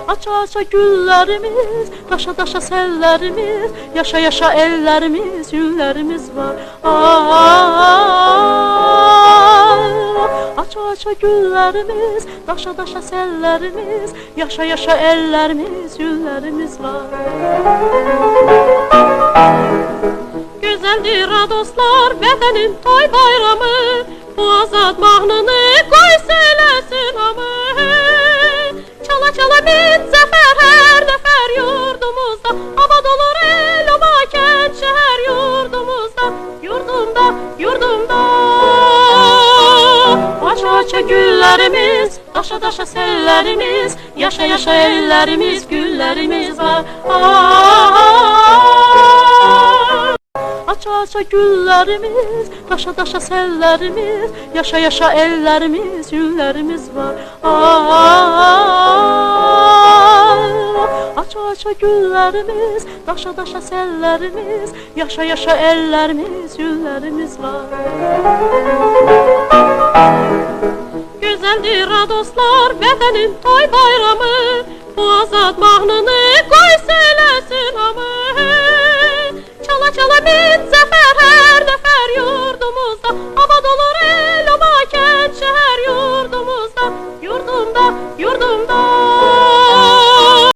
Aça aça güllerimiz, daşa daşa sellerimiz, yaşa yaşa ellerimiz, günlerimiz var. Aça aça güllerimiz, daşa daşa sellerimiz, yaşa yaşa ellerimiz, günlerimiz var. Güzeldir ha dostlar, vətənin toy bayramı, bu azad mahnını qoy söyləsin hamı. Çala çala bin zəfər hər nəfər yurdumuzda, abad olur el, oba, kənd, şəhər yurdumuzda, yurdumda, yurdumda. Aça aça güllərimiz, daşa daşa sellərimiz, yaşa yaşa ellərimiz, güllərimiz var. Aça aça güllerimiz, daşa daşa sellerimiz, yaşa yaşa ellerimiz, günlerimiz var. Aça aça güllerimiz, daşa daşa sellerimiz, yaşa yaşa ellerimiz, günlerimiz var. Güzeldir ha dostlar, vətənin toy bayramı, bu azad mahnını